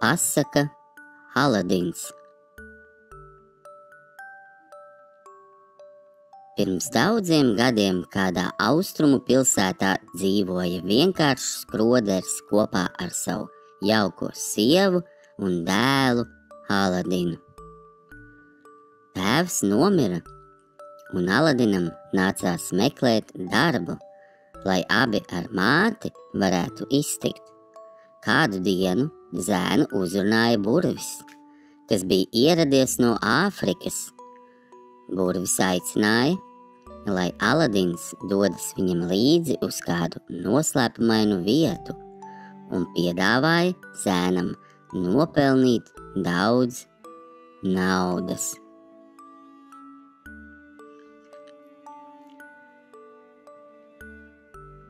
Pasaka Aladins. Pirms daudziem gadiem kādā austrumu pilsētā dzīvoja vienkāršs skroderis kopā ar savu jauko sievu un dēlu Aladinu. Tēvs nomira, un Aladinam nācās meklēt darbu, lai abi ar māti varētu iztikt. Kādu dienu zēnu uzrunāja burvis, kas bija ieradies no Āfrikas. Burvis aicināja, lai Aladins dodas viņam līdzi uz kādu noslēpumainu vietu un piedāvāja zēnam nopelnīt daudz naudas.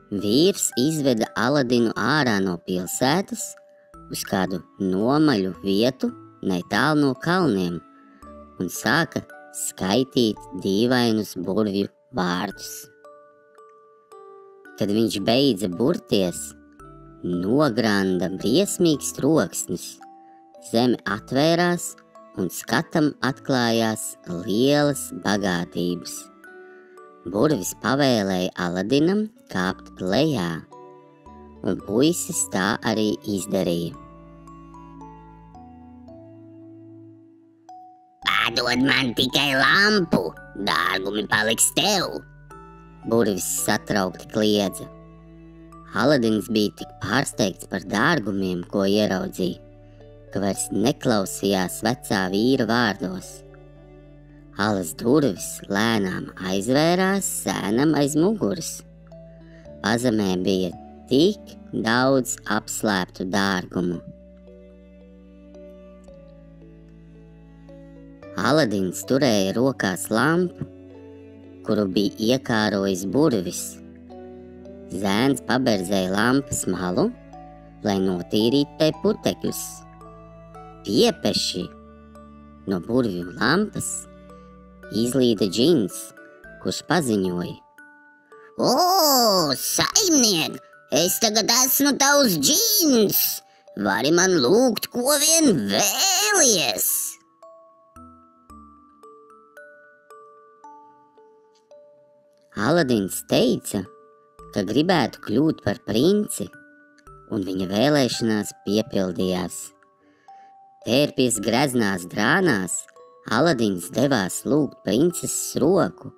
Vīrs izveda Aladinu ārā no pilsētas uz kādu nomaļu vietu netālu no kalniem un sāka skaitīt dīvainus burvju vārdus. Kad viņš beidza burties, nogranda briesmīgs troksnis, zeme atvērās un skatam atklājās lielas bagātības. Burvis pavēlēja Aladinam kāpt lejā, un puisis tā arī izdarīja. Padod man tikai lampu, dārgumi paliks tev, burvis satraukti kliedza. Aladins bija tik pārsteigts par dārgumiem, ko ieraudzīja, ka vairs neklausījās vecā vīra vārdos. Alas durvis lēnām aizvērās zēnam aiz muguras. Pazemē bija tik daudz apslēptu dārgumu. Aladins turēja rokās lampu, kuru bija iekārojis burvis. Zēns paberzēja lampas malu, lai notīrītu tai putekļus. Piepeši no burvju lampas izlīda džins, kurš paziņoja: O, saimniek, es tagad esmu tavs džins! Vari man lūgt, ko vien vēlies! Aladins teica, ka gribētu kļūt par princi, un viņa vēlēšanās piepildījās. Tērpies greznās drānās, Aladins devās lūgt princeses roku,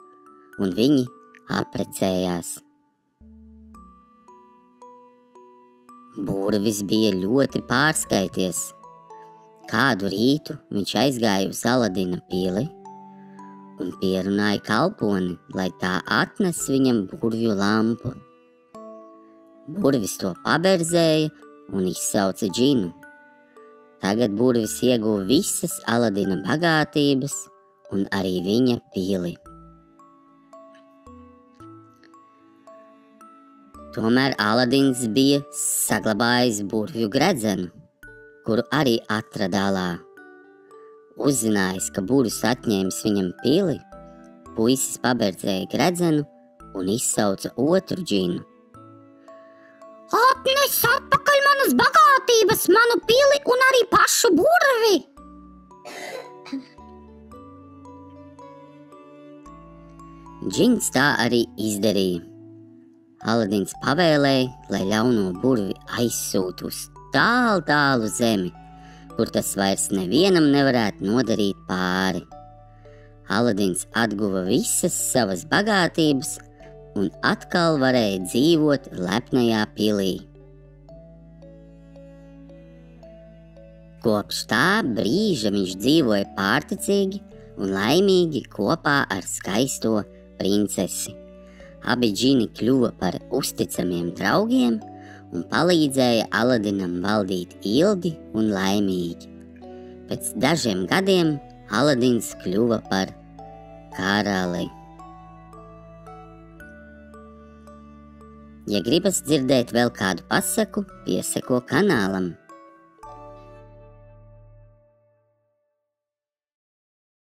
un viņi apprecējās. Burvis bija ļoti pārskaities. Kādu rītu viņš aizgāja uz Aladina pili un pierunāja kalponi, lai tā atnes viņam burvju lampu. Burvis to paberzēja un izsauca džinu. Tagad burvis ieguva visas Aladina bagātības un arī viņa pili. Tomēr Aladins bija saglabājis burvju gredzenu, kuru arī atrada alā. Uzzinājis, ka burvis atņēmis viņam pili, puisis paberdzēja gredzenu un izsauca otru džinu. Atnes atpakaļ manas bagātības, manu pili un arī pašu burvi! Džins tā arī izdarīja. Aladins pavēlēja, lai ļauno burvi aizsūtu uz tālu zemi, kur tas vairs nevienam nevarētu nodarīt pāri. Aladins atguva visas savas bagātības un atkal varēja dzīvot lepnajā pilī. Kopš tā brīža viņš dzīvoja pārticīgi un laimīgi kopā ar skaisto princesi. Abi džini kļuva par uzticamiem draugiem un palīdzēja Aladinam valdīt ilgi un laimīgi. Pēc dažiem gadiem Aladins kļuva par karali. Ja gribas dzirdēt vēl kādu pasaku, pieseko kanālam.